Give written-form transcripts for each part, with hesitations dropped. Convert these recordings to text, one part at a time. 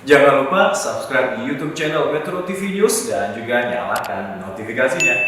Jangan lupa subscribe di YouTube channel Metro TV News dan juga nyalakan notifikasinya.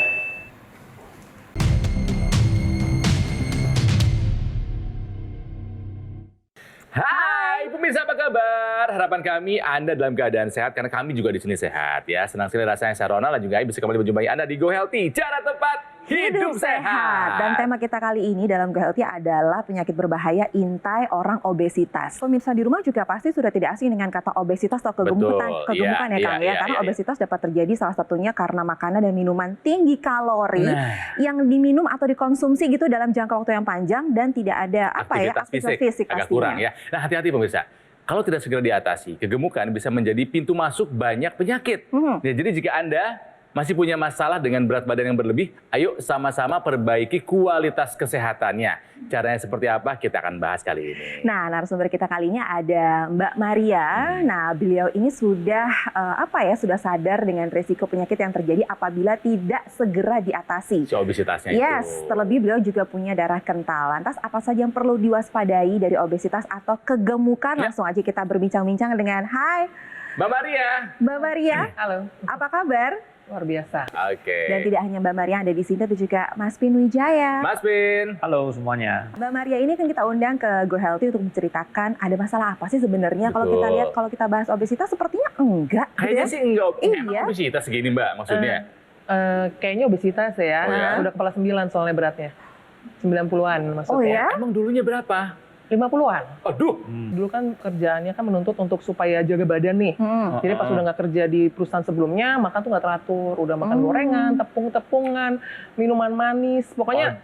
Hai pemirsa, apa kabar? Harapan kami Anda dalam keadaan sehat karena kami juga di sini sehat ya. Senang sekali rasanya saya Ronald dan juga bisa kembali menjumpai Anda di Go Healthy, cara tepat hidup sehat. Dan tema kita kali ini dalam Go Healthy adalah penyakit berbahaya intai orang obesitas. Pemirsa di rumah juga pasti sudah tidak asing dengan kata obesitas atau kegemukan ya Kang ya. Karena obesitas dapat terjadi salah satunya karena makanan dan minuman tinggi kalori yang diminum atau dikonsumsi gitu dalam jangka waktu yang panjang dan tidak ada aktivitas fisik agak pastinya. kurang ya. Nah, hati-hati pemirsa. Kalau tidak segera diatasi, kegemukan bisa menjadi pintu masuk banyak penyakit. Ya, jadi jika Anda masih punya masalah dengan berat badan yang berlebih, ayo sama-sama perbaiki kualitas kesehatannya. Caranya seperti apa? Kita akan bahas kali ini. Nah, narasumber kita kali ini ada Mbak Maria. Nah, beliau ini sudah sudah sadar dengan risiko penyakit yang terjadi apabila tidak segera diatasi. Si obesitasnya Yes, itu. terlebih beliau juga punya darah kental. Lantas apa saja yang perlu diwaspadai dari obesitas atau kegemukan? Langsung aja kita berbincang-bincang dengan Mbak Maria. Mbak Maria. Halo, Apa kabar? luar biasa. Oke. Dan tidak hanya Mbak Maria yang ada di sini, tapi juga Mas Pin Wijaya. Mas Pin. Halo semuanya. Mbak Maria ini kan kita undang ke Go Healthy untuk menceritakan ada masalah apa sih sebenarnya. Kalau kita lihat, kalau kita bahas obesitas sepertinya enggak. Kayaknya sih enggak. Iya. Emang obesitas segini Mbak maksudnya? Kayaknya obesitas ya, Oh ya? udah kepala 9 soalnya beratnya. 90-an maksudnya. Oh ya? Emang dulunya berapa? 50-an. Aduh. Dulu kan kerjaannya kan menuntut untuk supaya jaga badan nih. Jadi pas udah nggak kerja di perusahaan sebelumnya, makan tuh nggak teratur. Udah makan gorengan, tepung-tepungan, minuman manis. Pokoknya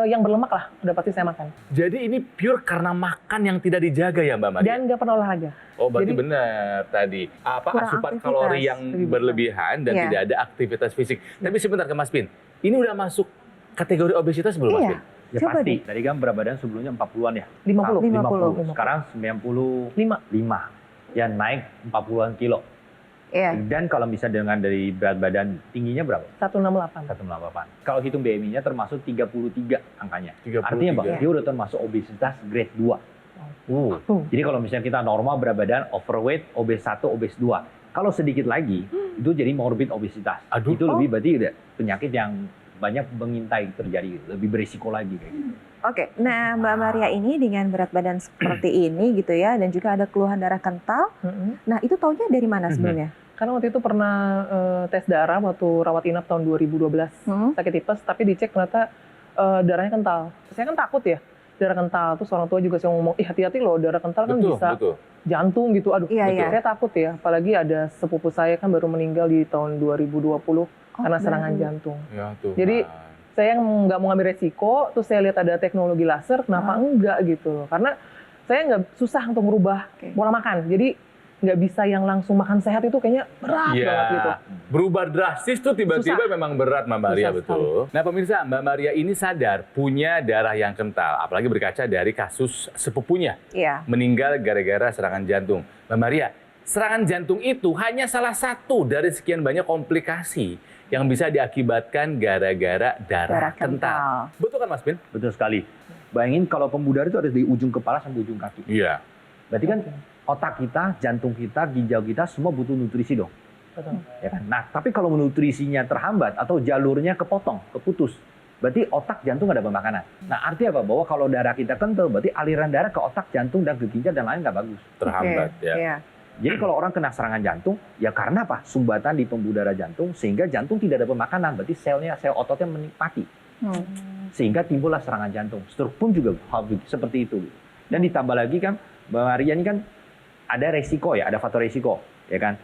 yang berlemak lah, udah pasti saya makan. Jadi ini pure karena makan yang tidak dijaga ya Mbak Maria? Dan nggak pernah olahraga. Oh berarti Jadi- benar tadi. Kurang Asupan aktivitas. kalori yang berlebihan dan Iya. tidak ada aktivitas fisik. Tapi sebentar ke Mas Pin, ini udah masuk kategori obesitas belum Mas Iya. Pin? Ya Coba pasti. Tadi kan berat badan sebelumnya 40-an ya? 50. 50. Sekarang 95. 5. Ya naik 40-an kilo. Iya. Dan kalau misalnya dengan dari berat badan tingginya berapa? 168. 168. Kalau hitung BMI-nya termasuk 33 angkanya. 33. Artinya Bang, dia udah termasuk obesitas grade 2. Jadi kalau misalnya kita normal berat badan, overweight, obes 1, obes 2. Kalau sedikit lagi, itu jadi morbid obesitas. Aduh. Itu lebih berarti udah penyakit yang banyak mengintai terjadi, lebih berisiko lagi kayak gitu. Oke, nah Mbak Maria ini dengan berat badan seperti ini gitu ya, dan juga ada keluhan darah kental. Nah itu taunya dari mana sebelumnya? Karena waktu itu pernah tes darah waktu rawat inap tahun 2012. Sakit tipes, tapi dicek ternyata darahnya kental. Saya kan takut ya, darah kental. Terus orang tua juga sih ngomong, hati-hati loh, darah kental kan bisa jantung gitu. Aduh, Iya. saya takut ya. Apalagi ada sepupu saya kan baru meninggal di tahun 2020 karena serangan jantung. Ya, tuh. Jadi saya nggak mau ngambil resiko, terus saya lihat ada teknologi laser, kenapa enggak gitu loh. Karena saya nggak susah untuk merubah pola makan. Jadi nggak bisa yang langsung makan sehat itu kayaknya berat banget gitu. Berubah drastis tuh tiba-tiba memang berat Mbak Maria, Susah betul. Nah pemirsa, Mbak Maria ini sadar punya darah yang kental. Apalagi berkaca dari kasus sepupunya Iya. meninggal gara-gara serangan jantung. Mbak Maria, serangan jantung itu hanya salah satu dari sekian banyak komplikasi yang bisa diakibatkan gara-gara darah kental. Betul kan Mas Bin? Betul sekali. Bayangin kalau pembuluh darah itu ada di ujung kepala sampai ujung kaki. Iya. Berarti kan otak kita, jantung kita, ginjal kita semua butuh nutrisi dong. Betul. Ya kan? Nah, tapi kalau nutrisinya terhambat atau jalurnya kepotong, keputus, berarti otak jantung nggak dapat makanan. Nah, artinya apa? Bahwa kalau darah kita kental, berarti aliran darah ke otak, jantung, dan ke ginjal dan lain nggak bagus. Terhambat ya. Iya. Jadi kalau orang kena serangan jantung, ya karena apa? Sumbatan di pembuluh darah jantung, sehingga jantung tidak dapat makanan, berarti sel ototnya mati. Sehingga timbullah serangan jantung. Stroke pun juga seperti itu. Dan ditambah lagi kan, Mbak Maria ini kan ada resiko ya, ada faktor resiko, ya kan?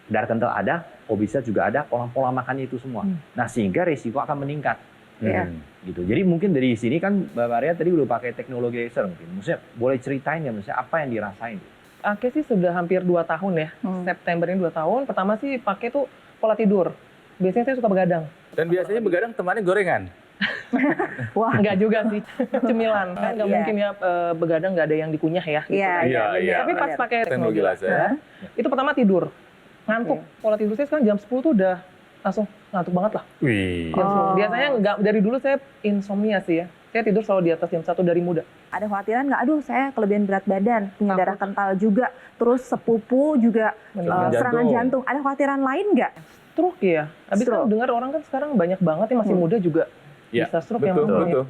Darah kental ada, obesitas juga ada, pola makannya itu semua. Nah, sehingga resiko akan meningkat. Iya. Gitu. Jadi mungkin dari sini kan Mbak Maria tadi udah pakai teknologi laser mungkin. Maksudnya boleh ceritain ya, maksudnya apa yang dirasain? Oke sih sudah hampir 2 tahun ya. September ini 2 tahun. Pertama sih pakai tuh pola tidur. Biasanya saya suka begadang. Dan biasanya begadang temannya gorengan. Wah, enggak juga sih. Cemilan. Kan nggak mungkin ya begadang nggak ada yang dikunyah ya. Gitu. Iya. Tapi pas pakai Teknologi teknologi laser. laser, itu pertama tidur. Ngantuk. Pola tidur saya sekarang jam 10 tuh udah langsung ngantuk banget lah. Wih. Jam 10. Biasanya nggak, dari dulu saya insomnia sih ya. Saya tidur selalu di atas jam 1 dari muda. Ada khawatiran nggak? Aduh, saya kelebihan berat badan, punya darah kental juga, terus sepupu juga serangan jantung. Ada khawatiran lain nggak? Stroke ya. Habis kan dengar orang kan sekarang banyak banget yang masih muda juga bisa stroke yang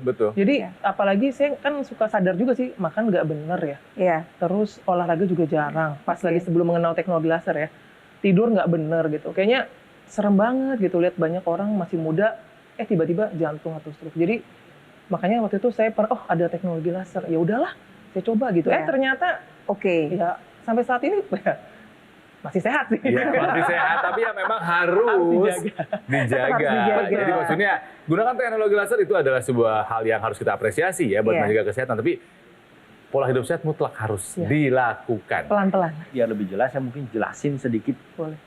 betul. Jadi apalagi saya kan suka sadar juga sih, makan nggak bener ya. Iya. Terus olahraga juga jarang. Pas lagi sebelum mengenal teknologi laser ya, tidur nggak bener gitu. Kayaknya serem banget gitu lihat banyak orang masih muda, tiba-tiba jantung atau stroke. Jadi makanya waktu itu saya ada teknologi laser. Ya udahlah, saya coba gitu. Ternyata ya sampai saat ini masih sehat sih. Iya, masih sehat, tapi ya memang harus dijaga. Jadi maksudnya gunakan teknologi laser itu adalah sebuah hal yang harus kita apresiasi ya buat menjaga kesehatan. Tapi pola hidup sehat mutlak harus dilakukan. Pelan-pelan. Biar lebih jelas, saya mungkin jelasin sedikit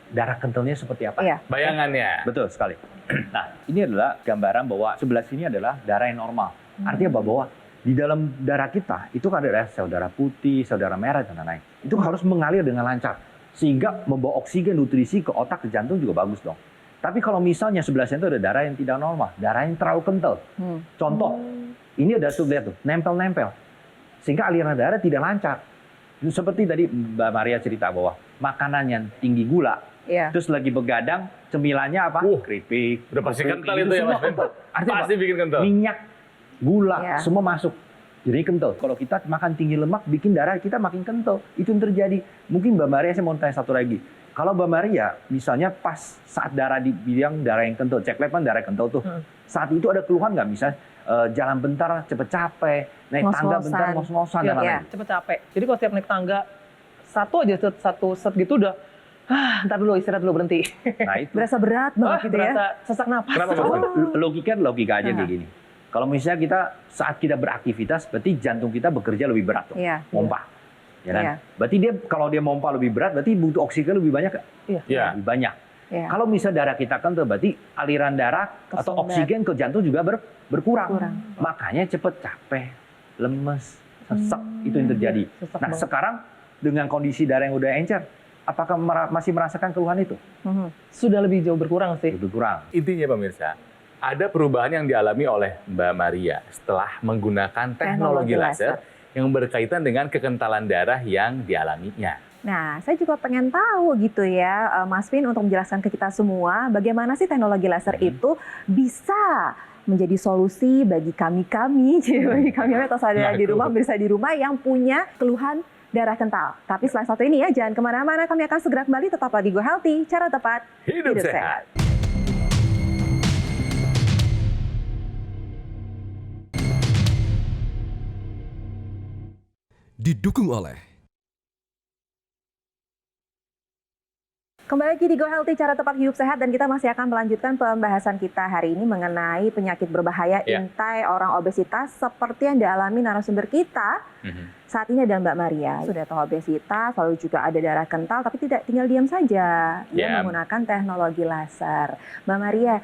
darah kentalnya seperti apa. Bayangannya. Betul sekali. Nah, ini adalah gambaran bahwa sebelah sini adalah darah yang normal. Artinya bahwa di dalam darah kita itu ada sel darah putih, sel darah merah dan lain-lain. Itu harus mengalir dengan lancar. Sehingga membawa oksigen, nutrisi ke otak, ke jantung juga bagus dong. Tapi kalau misalnya sebelah sini itu ada darah yang tidak normal, darah yang terlalu kental. Contoh, ini ada lihat tuh, nempel-nempel. Sehingga aliran darah tidak lancar. Seperti tadi Mbak Maria cerita bahwa makanan yang tinggi gula, terus lagi begadang, cemilannya apa? Keripik. Udah pasti kental itu ya Mas. Artinya pasti bikin kental. Minyak, gula, semua masuk. Jadi kental. Kalau kita makan tinggi lemak, bikin darah kita makin kental. Itu yang terjadi. Mungkin Mbak Maria, saya mau tanya satu lagi. Kalau Mbak Maria, misalnya pas saat darah dibilang darah yang kental, cek lab kan darah kental tuh. Saat itu ada keluhan nggak? Misalnya jalan bentar cepet capek, naik tangga bentar ngos-ngosan dan lain-lain. Cepet capek. Jadi kalau setiap naik tangga, satu set gitu udah, ntar dulu istirahat dulu berhenti. Nah itu. Berasa berat banget gitu ya. Berasa sesak napas. Logika aja kayak gini. Kalau misalnya kita saat kita beraktivitas, berarti jantung kita bekerja lebih berat tuh, pompa, ya kan? Berarti dia kalau dia pompa lebih berat, berarti butuh oksigen lebih banyak, lebih banyak. Kalau misalnya darah kita kental, berarti aliran darah atau oksigen ke jantung juga berkurang. Makanya cepet capek, lemes, sesek, itu yang terjadi. Nah sekarang dengan kondisi darah yang udah encer, apakah masih merasakan keluhan itu? Sudah lebih jauh berkurang sih. Berkurang. Intinya pemirsa, ada perubahan yang dialami oleh Mbak Maria setelah menggunakan teknologi laser yang berkaitan dengan kekentalan darah yang dialaminya. Nah, saya juga pengen tahu gitu ya, Mas Vin, untuk menjelaskan ke kita semua bagaimana sih teknologi laser itu bisa menjadi solusi bagi kami atau saudara di rumah, bisa di rumah yang punya keluhan darah kental. Tapi setelah satu ini ya, jangan kemana-mana, kami akan segera kembali, tetaplah di Go Healthy, cara tepat hidup sehat. Didukung oleh Kembali lagi di Go Healthy, cara tepat hidup sehat, dan kita masih akan melanjutkan pembahasan kita hari ini mengenai penyakit berbahaya intai orang obesitas seperti yang dialami narasumber kita. Saat ini ada Mbak Maria, sudah tahu obesitas, lalu juga ada darah kental, tapi tidak tinggal diam saja. Dia menggunakan teknologi laser. Mbak Maria,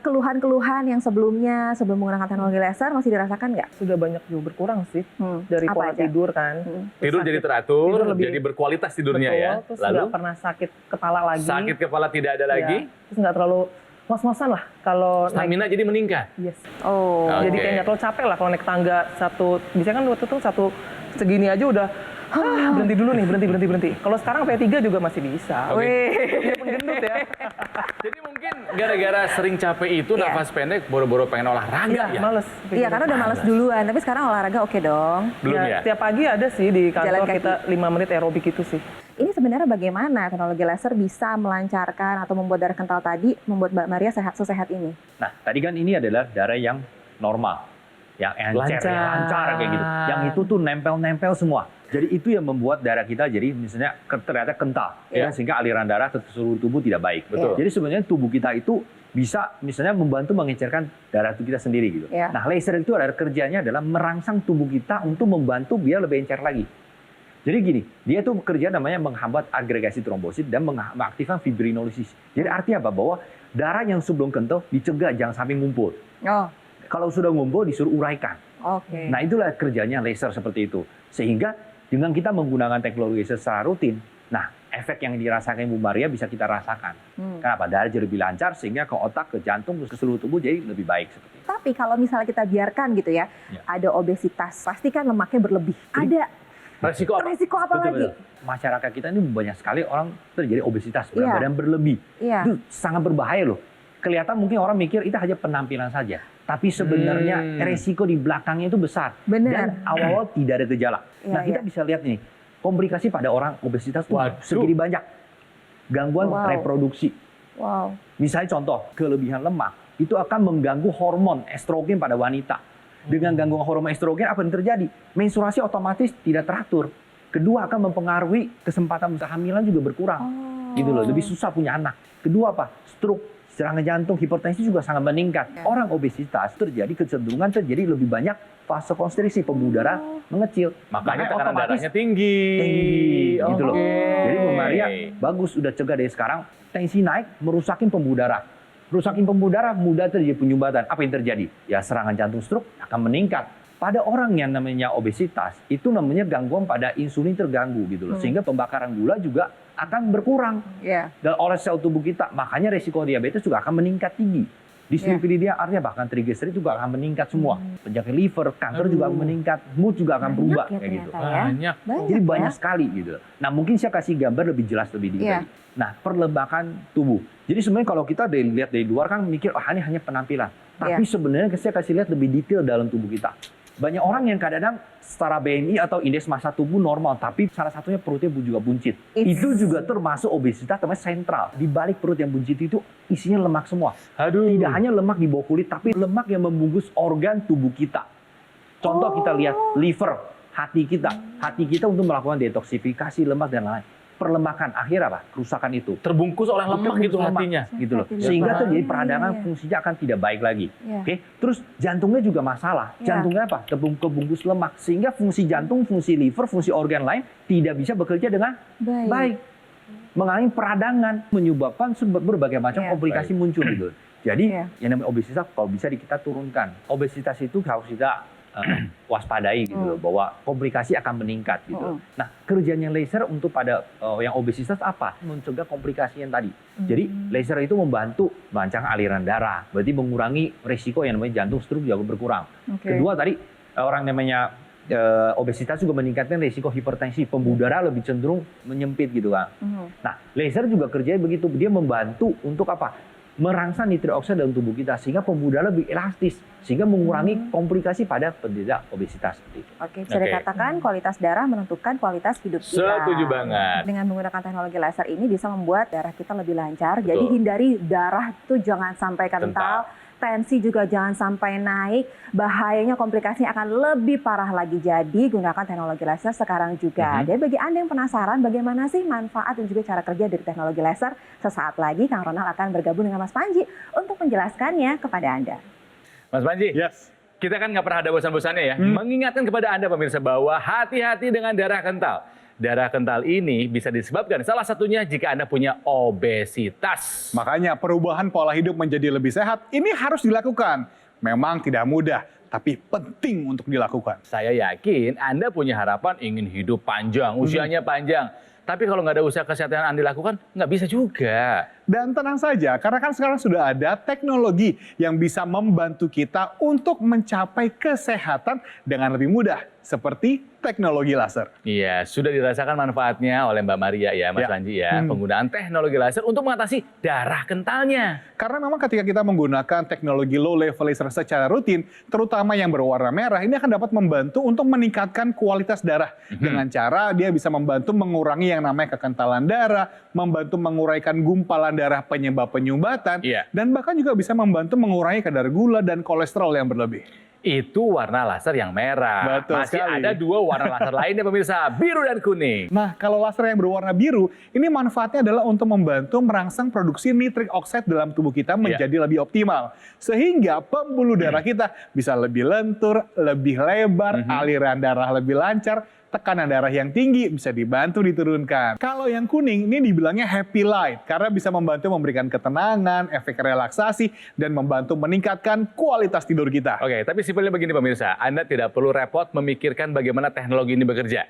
keluhan-keluhan yang sebelum menggunakan teknologi laser masih dirasakan nggak? Sudah banyak juga berkurang sih. Dari pola tidur kan. Tidur jadi teratur, jadi berkualitas tidurnya ya. Terus nggak pernah sakit kepala lagi. Sakit kepala tidak ada lagi. Terus nggak terlalu ngos-ngosan lah kalau stamina jadi meningkat. Jadi kayak nggak terlalu capek lah kalau naik tangga biasanya kan waktu itu satu segini aja udah berhenti dulu nih, berhenti. Kalau sekarang P3 juga masih bisa. Dia pun gendut ya. Jadi mungkin gara-gara sering capek itu nafas pendek, boro-boro pengen olahraga ya? Males. Iya, karena udah males duluan. Tapi sekarang olahraga oke dong. Belum ya? Setiap pagi ada sih di kantor kita 5 menit aerobik itu sih. Ini sebenarnya bagaimana teknologi laser bisa melancarkan atau membuat darah kental tadi, membuat Mbak Maria sesehat ini? Nah, tadi kan ini adalah darah yang normal, yang encer, yang lancar kayak gitu. Yang itu tuh nempel-nempel semua. Jadi itu yang membuat darah kita jadi misalnya ternyata kental, ya, sehingga aliran darah ke seluruh tubuh tidak baik. Betul. Jadi sebenarnya tubuh kita itu bisa misalnya membantu mengencerkan darah itu kita sendiri gitu. Nah, laser itu adalah kerjanya adalah merangsang tubuh kita untuk membantu biar lebih encer lagi. Jadi gini, dia tuh kerja namanya menghambat agregasi trombosit dan mengaktifkan fibrinolisis. Jadi artinya apa? Bahwa darah yang sebelum kental dicegah jangan sampai ngumpul. Kalau sudah ngumpul disuruh uraikan. Nah, itulah kerjanya laser seperti itu. Sehingga dengan kita menggunakan teknologi laser secara rutin, nah efek yang dirasakan Ibu Maria bisa kita rasakan. Kenapa? Darah jadi lebih lancar sehingga ke otak, ke jantung, ke seluruh tubuh jadi lebih baik seperti itu. Tapi kalau misalnya kita biarkan gitu ya, ada obesitas, pasti kan lemaknya berlebih. Ada Resiko apa? resiko apa lagi? Masyarakat kita ini banyak sekali orang terjadi obesitas, berat badan berlebih. Iya. Itu sangat berbahaya loh. Kelihatan mungkin orang mikir itu hanya penampilan saja. Tapi sebenarnya resiko di belakangnya itu besar. Benar. Dan awal-awal tidak ada gejala. Iya, Nah kita bisa lihat nih, komplikasi pada orang obesitas itu Waduh. segini banyak. Gangguan reproduksi. Wow. Misalnya contoh, kelebihan lemak itu akan mengganggu hormon estrogen pada wanita. Dengan gangguan hormon estrogen apa yang terjadi? Menstruasi otomatis tidak teratur. Kedua akan mempengaruhi kesempatan kehamilan juga berkurang. Gitu loh, lebih susah punya anak. Kedua apa? Stroke, serangan jantung, hipertensi juga sangat meningkat. Orang obesitas terjadi kecenderungan terjadi lebih banyak vasokonstriksi, pembuluh darah mengecil. Makanya tekanan otomatis darahnya tinggi. gitu loh. Oke. Jadi Bu Maria bagus udah cegah dari sekarang. Tensi naik merusakin pembuluh darah. Rusakin pembuluh darah mudah terjadi penyumbatan. Apa yang terjadi? Ya serangan jantung stroke akan meningkat. Pada orang yang namanya obesitas itu namanya gangguan pada insulin terganggu gitu loh. Sehingga pembakaran gula juga akan berkurang. Iya. Dan oleh sel tubuh kita, makanya resiko diabetes juga akan meningkat tinggi. Dislipidemia artinya bahkan trigliserid juga akan meningkat semua. Penyakit liver, kanker juga akan meningkat, mood juga akan berubah ya kayak gitu. ternyata ya. Banyak. Jadi banyak sekali gitu. Nah mungkin saya kasih gambar lebih jelas lebih detail. Iya. Nah perlembakan tubuh. Jadi sebenarnya kalau kita lihat dari luar kan mikir, ini hanya penampilan. Tapi sebenarnya saya kasih lihat lebih detail dalam tubuh kita. Banyak orang yang kadang-kadang setara BMI atau indeks massa tubuh normal, tapi salah satunya perutnya juga buncit. Itu juga termasuk obesitas namanya sentral. Di balik perut yang buncit itu isinya lemak semua. Aduh. Tidak hanya lemak di bawah kulit, tapi lemak yang membungkus organ tubuh kita. Contoh kita lihat liver, hati kita. Hati kita untuk melakukan detoksifikasi lemak dan lain-lain. Perlembakan akhir apa? Kerusakan itu. Terbungkus oleh lemak gitu Lemak, hatinya. gitu loh. Hati Sehingga lemak. terjadi peradangan fungsinya akan tidak baik lagi. Iya. Oke. Terus jantungnya juga masalah. Iya. Jantungnya apa? Kebungkus lemak. Sehingga fungsi jantung, fungsi liver, fungsi organ lain tidak bisa bekerja dengan baik. Mengalami peradangan, menyebabkan berbagai macam komplikasi muncul gitu. Jadi yang namanya obesitas kalau bisa kita turunkan. Obesitas itu harus kita waspadai gitu loh, bahwa komplikasi akan meningkat gitu. Nah, kerjanya laser untuk pada yang obesitas apa? Mencegah komplikasi yang tadi. Jadi laser itu membantu merancang aliran darah, berarti mengurangi risiko yang namanya jantung stroke juga berkurang. Kedua tadi orang namanya obesitas juga meningkatkan risiko hipertensi, pembuluh darah lebih cenderung menyempit gitu kan. Nah, laser juga kerjanya begitu, dia membantu untuk apa? Merangsang nitric oxide dalam tubuh kita sehingga pembuluh darah lebih elastis sehingga mengurangi komplikasi pada penderita obesitas seperti itu. Oke, bisa dikatakan kualitas darah menentukan kualitas hidup kita. Setuju banget. Dengan menggunakan teknologi laser ini bisa membuat darah kita lebih lancar. Jadi hindari darah itu jangan sampai kental. Tensi juga jangan sampai naik, bahayanya komplikasi akan lebih parah lagi. Jadi gunakan teknologi laser sekarang juga. Jadi bagi Anda yang penasaran bagaimana sih manfaat dan juga cara kerja dari teknologi laser, sesaat lagi Kang Ronald akan bergabung dengan Mas Panji untuk menjelaskannya kepada Anda. Mas Panji, Yes. kita kan nggak pernah ada bosan-bosannya ya. Mengingatkan kepada Anda pemirsa bahwa hati-hati dengan darah kental. Darah kental ini bisa disebabkan salah satunya jika Anda punya obesitas. Makanya perubahan pola hidup menjadi lebih sehat ini harus dilakukan. Memang tidak mudah, tapi penting untuk dilakukan. Saya yakin Anda punya harapan ingin hidup panjang, usianya panjang. Tapi kalau nggak ada usaha kesehatan yang Anda lakukan, nggak bisa juga. Dan tenang saja, karena kan sekarang sudah ada teknologi yang bisa membantu kita untuk mencapai kesehatan dengan lebih mudah. Seperti teknologi laser. Iya, sudah dirasakan manfaatnya oleh Mbak Maria ya, Mas Panji ya. Penggunaan teknologi laser untuk mengatasi darah kentalnya. Karena memang ketika kita menggunakan teknologi low level laser secara rutin, terutama yang berwarna merah, ini akan dapat membantu untuk meningkatkan kualitas darah. Dengan cara dia bisa membantu mengurangi yang namanya kekentalan darah, membantu menguraikan gumpalan darah penyebab penyumbatan, dan bahkan juga bisa membantu mengurangi kadar gula dan kolesterol yang berlebih. Itu warna laser yang merah. Betul Masih sekali. ada dua warna laser lainnya pemirsa, biru dan kuning. Nah, kalau laser yang berwarna biru, ini manfaatnya adalah untuk membantu merangsang produksi nitric oxide dalam tubuh kita menjadi lebih optimal. Sehingga pembuluh darah kita bisa lebih lentur, lebih lebar, aliran darah lebih lancar, tekanan darah yang tinggi bisa dibantu diturunkan. Kalau yang kuning ini dibilangnya happy light karena bisa membantu memberikan ketenangan, efek relaksasi, dan membantu meningkatkan kualitas tidur kita. Oke, tapi simpelnya begini pemirsa, Anda tidak perlu repot memikirkan bagaimana teknologi ini bekerja.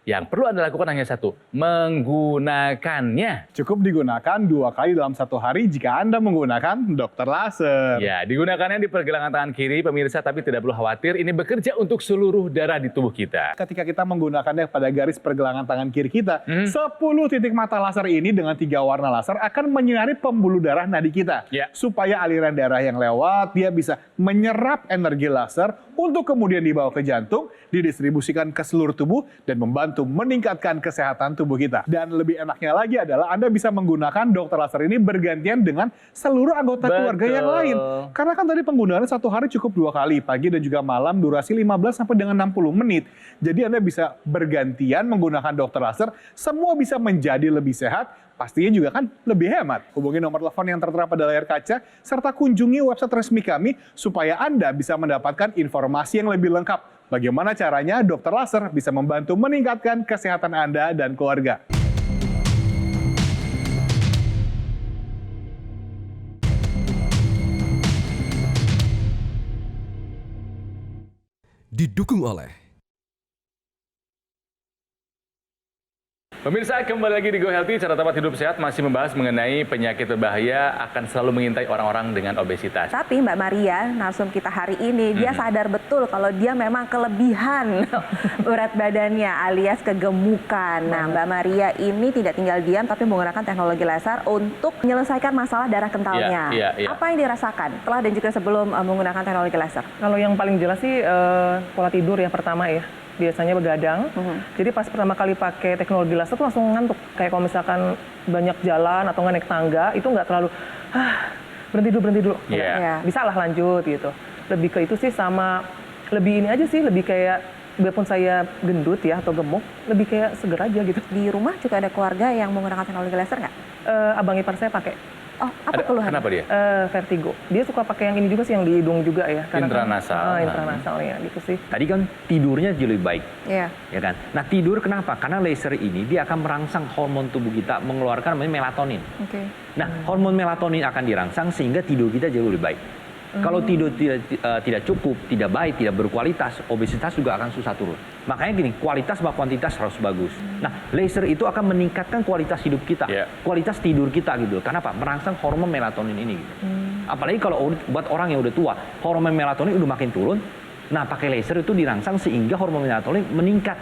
Yang perlu Anda lakukan hanya satu, menggunakannya. Cukup digunakan 2 kali dalam 1 hari jika Anda menggunakan dokter laser. Ya, digunakannya di pergelangan tangan kiri, pemirsa, tapi tidak perlu khawatir, ini bekerja untuk seluruh darah di tubuh kita. Ketika kita menggunakannya pada garis pergelangan tangan kiri kita, 10 titik mata laser ini dengan 3 warna laser akan menyinari pembuluh darah nadi kita. Ya. Supaya aliran darah yang lewat, dia bisa menyerap energi laser untuk kemudian dibawa ke jantung, didistribusikan ke seluruh tubuh, dan membantu meningkatkan kesehatan tubuh kita. Dan lebih enaknya lagi adalah Anda bisa menggunakan dokter laser ini bergantian dengan seluruh anggota keluarga yang lain. Karena kan tadi penggunaannya 1 hari cukup 2 kali, pagi dan juga malam, durasi 15 sampai dengan 60 menit. Jadi Anda bisa bergantian menggunakan dokter laser, semua bisa menjadi lebih sehat, pastinya juga kan lebih hemat. Hubungi nomor telepon yang tertera pada layar kaca, serta kunjungi website resmi kami supaya Anda bisa mendapatkan informasi yang lebih lengkap. Bagaimana caranya dokter laser bisa membantu meningkatkan kesehatan Anda dan keluarga. Didukung oleh Pemirsa, kembali lagi di Go Healthy, cara tempat hidup sehat masih membahas mengenai penyakit berbahaya akan selalu mengintai orang-orang dengan obesitas. Tapi Mbak Maria, narsum kita hari ini, dia sadar betul kalau dia memang kelebihan berat badannya alias kegemukan. Nah, Mbak Maria ini tidak tinggal diam tapi menggunakan teknologi laser untuk menyelesaikan masalah darah kentalnya. Iya. Apa yang dirasakan setelah dan juga sebelum menggunakan teknologi laser? Kalau yang paling jelas sih pola tidur ya pertama ya. Biasanya begadang. Jadi pas pertama kali pakai teknologi laser tuh langsung ngantuk. Kayak kalau misalkan banyak jalan atau nggak naik tangga, itu nggak terlalu, berhenti dulu. Iya. Bisa lah lanjut gitu. Lebih ke itu sih sama, lebih ini aja sih, lebih kayak, biarpun saya gendut ya atau gemuk, lebih kayak seger aja gitu. Di rumah juga ada keluarga yang menggunakan teknologi laser nggak? Abang ipar saya pakai. Oh, apa keluhan? Kenapa dia? Vertigo. Dia suka pakai yang ini juga sih, yang di hidung juga ya. Intranasal. Intranasal ya, gitu sih. Tadi kan tidurnya jauh lebih baik, Iya. ya kan? Nah tidur kenapa? Karena laser ini dia akan merangsang hormon tubuh kita mengeluarkan namanya melatonin. Oke. Nah hormon melatonin akan dirangsang sehingga tidur kita jauh lebih baik. Kalau tidur tidak cukup, tidak baik, tidak berkualitas, obesitas juga akan susah turun. Makanya gini, kualitas sama kuantitas harus bagus. Nah, laser itu akan meningkatkan kualitas hidup kita, kualitas tidur kita gitu. Kenapa? Merangsang hormon melatonin ini. Gitu. Apalagi kalau buat orang yang udah tua, hormon melatonin udah makin turun. Nah, pakai laser itu dirangsang sehingga hormon melatonin meningkat,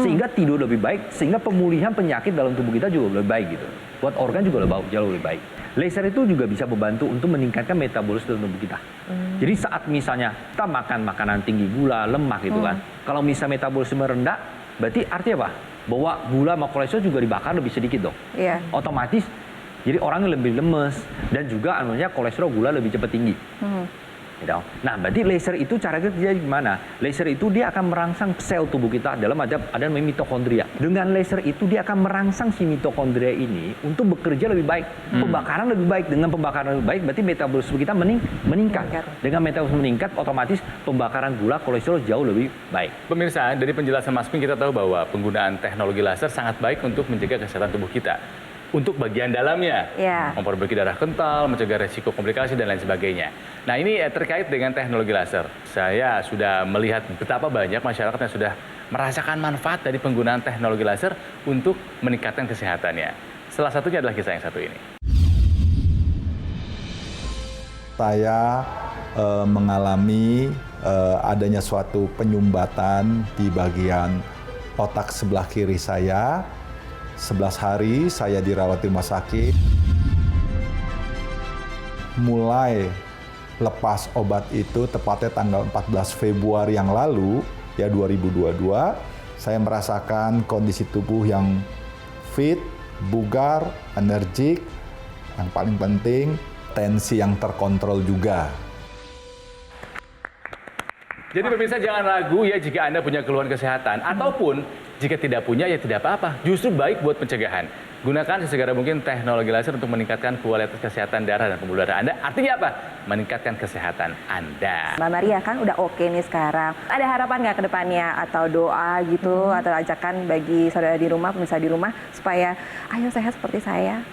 sehingga tidur lebih baik, sehingga pemulihan penyakit dalam tubuh kita juga lebih baik gitu. Buat organ juga jauh lebih baik. Laser itu juga bisa membantu untuk meningkatkan metabolisme dalam tubuh kita. Jadi saat misalnya kita makan makanan tinggi gula, lemak gitu kan. Kalau misalnya metabolisme rendah, berarti artinya apa? Bahwa gula sama kolesterol juga dibakar lebih sedikit dong. Iya. Otomatis jadi orangnya lebih lemes dan juga anunya kolesterol gula lebih cepat tinggi. Gitu. Nah, berarti laser itu cara kerja gimana? Laser itu dia akan merangsang sel tubuh kita dalam ada namanya mitokondria. Dengan laser itu dia akan merangsang si mitokondria ini untuk bekerja lebih baik, pembakaran lebih baik. Dengan pembakaran lebih baik berarti metabolisme kita meningkat. Dengan metabolisme meningkat, otomatis pembakaran gula kolesterol jauh lebih baik. Pemirsa, dari penjelasan Mas Ping kita tahu bahwa penggunaan teknologi laser sangat baik untuk menjaga kesehatan tubuh kita. Untuk bagian dalamnya, memperbaiki darah kental, mencegah resiko komplikasi, dan lain sebagainya. Nah, ini terkait dengan teknologi laser. Saya sudah melihat betapa banyak masyarakat yang sudah merasakan manfaat dari penggunaan teknologi laser untuk meningkatkan kesehatannya. Salah satunya adalah kisah yang satu ini. Saya mengalami adanya suatu penyumbatan di bagian otak sebelah kiri saya. 11 hari saya dirawat di rumah sakit. Mulai lepas obat itu tepatnya tanggal 14 Februari yang lalu, ya 2022, saya merasakan kondisi tubuh yang fit, bugar, energik, yang paling penting tensi yang terkontrol juga. Jadi pemirsa jangan ragu ya jika Anda punya keluhan kesehatan ataupun jika tidak punya ya tidak apa-apa. Justru baik buat pencegahan. Gunakan sesegera mungkin teknologi laser untuk meningkatkan kualitas kesehatan darah dan pembuluh darah Anda. Artinya apa? Meningkatkan kesehatan Anda. Mbak Maria kan udah oke nih sekarang. Ada harapan nggak ke depannya atau doa gitu atau ajakan bagi saudara di rumah, pemirsa di rumah supaya ayo sehat seperti saya?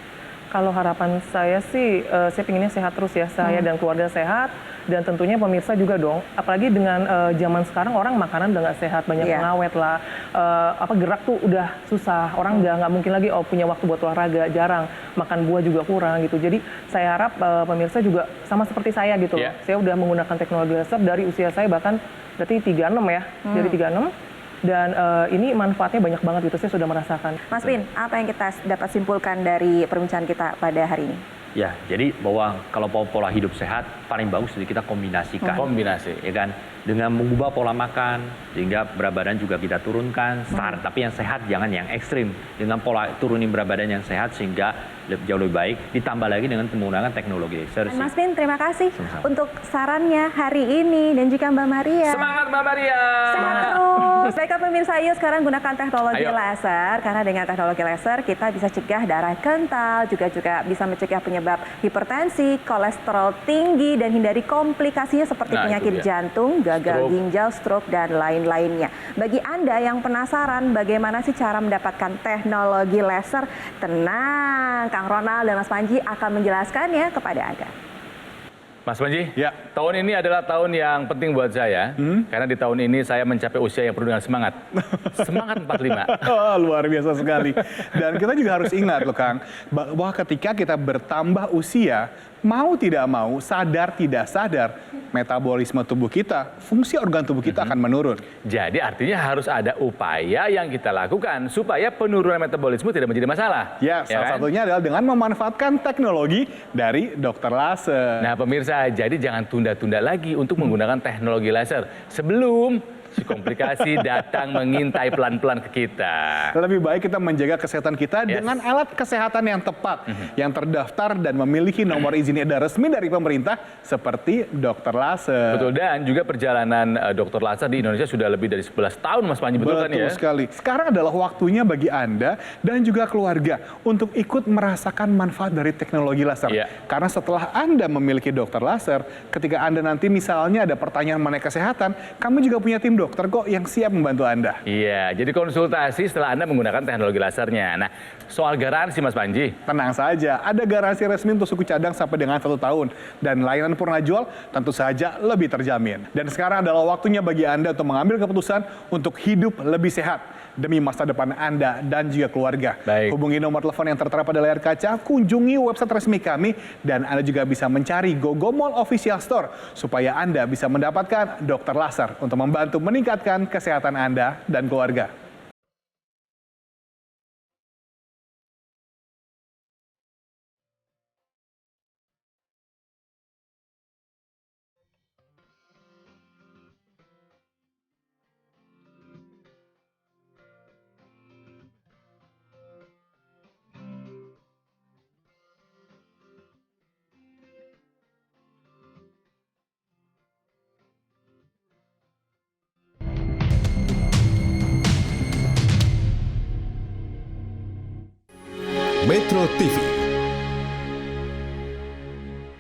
Kalau harapan saya sih, saya pinginnya sehat terus ya, saya dan keluarga sehat, dan tentunya pemirsa juga dong. Apalagi dengan zaman sekarang orang makanan udah nggak sehat, banyak pengawet lah, gerak tuh udah susah, orang udah nggak mungkin lagi punya waktu buat olahraga, jarang, makan buah juga kurang gitu. Jadi saya harap pemirsa juga sama seperti saya gitu loh. Saya udah menggunakan teknologi laser dari usia saya bahkan berarti 36 ya, dari 36. Dan ini manfaatnya banyak banget gitu, saya sudah merasakan. Mas Pin, apa yang kita dapat simpulkan dari perbincangan kita pada hari ini? Ya, jadi bahwa kalau pola hidup sehat paling bagus jadi kita kombinasikan. Kombinasi. Ya kan? Dengan mengubah pola makan sehingga berat badan juga kita turunkan, tapi yang sehat jangan yang ekstrim. Dengan pola turunin berat badan yang sehat sehingga jauh lebih baik, ditambah lagi dengan menggunakan teknologi laser. Mas Pin, terima kasih Sama-sama. untuk sarannya hari ini, dan juga Mbak Maria. Semangat Mbak Maria! Sehat terus. Baiklah pemirsa, yuk sekarang gunakan teknologi Ayo. laser, karena dengan teknologi laser kita bisa cegah darah kental, juga bisa mencegah penyebab hipertensi, kolesterol tinggi, dan hindari komplikasinya seperti Nah, penyakit itu dia. jantung, gagal Stroke. ginjal, stroke, dan lain-lainnya. Bagi Anda yang penasaran bagaimana sih cara mendapatkan teknologi laser, tenang, Kang Ronald dan Mas Panji akan menjelaskannya kepada Anda. Mas Panji, Ya. tahun ini adalah tahun yang penting buat saya, karena di tahun ini saya mencapai usia yang penuh dengan semangat. Semangat 45. Oh, luar biasa sekali. Dan kita juga harus ingat loh Kang, bahwa ketika kita bertambah usia, mau tidak mau, sadar tidak sadar, metabolisme tubuh kita, fungsi organ tubuh kita akan menurun. Jadi artinya harus ada upaya yang kita lakukan supaya penurunan metabolisme tidak menjadi masalah. Ya, salah kan? satunya adalah dengan memanfaatkan teknologi dari dokter laser. Nah pemirsa, jadi jangan tunda-tunda lagi untuk menggunakan teknologi laser sebelum si komplikasi datang mengintai pelan-pelan ke kita. Lebih baik kita menjaga kesehatan kita Yes. dengan alat kesehatan yang tepat, yang terdaftar dan memiliki nomor izin edar resmi dari pemerintah seperti dokter laser. Betul, dan juga perjalanan dokter laser di Indonesia sudah lebih dari 11 tahun Mas Panji, betul kan ya? Sekali. Sekarang adalah waktunya bagi Anda dan juga keluarga untuk ikut merasakan manfaat dari teknologi laser. Iya. Karena setelah Anda memiliki dokter laser, ketika Anda nanti misalnya ada pertanyaan mengenai kesehatan, kami juga punya tim dokter kok yang siap membantu Anda. Iya, jadi konsultasi setelah Anda menggunakan teknologi lasernya. Nah, soal garansi Mas Panji. Tenang saja, ada garansi resmi untuk suku cadang sampai dengan 1 tahun. Dan layanan purna jual tentu saja lebih terjamin. Dan sekarang adalah waktunya bagi Anda untuk mengambil keputusan untuk hidup lebih sehat demi masa depan Anda dan juga keluarga. Baik. Hubungi nomor telepon yang tertera pada layar kaca, kunjungi website resmi kami, dan Anda juga bisa mencari GoGo Mall Official Store supaya Anda bisa mendapatkan dokter laser untuk membantu meningkatkan kesehatan Anda dan keluarga. Metro TV,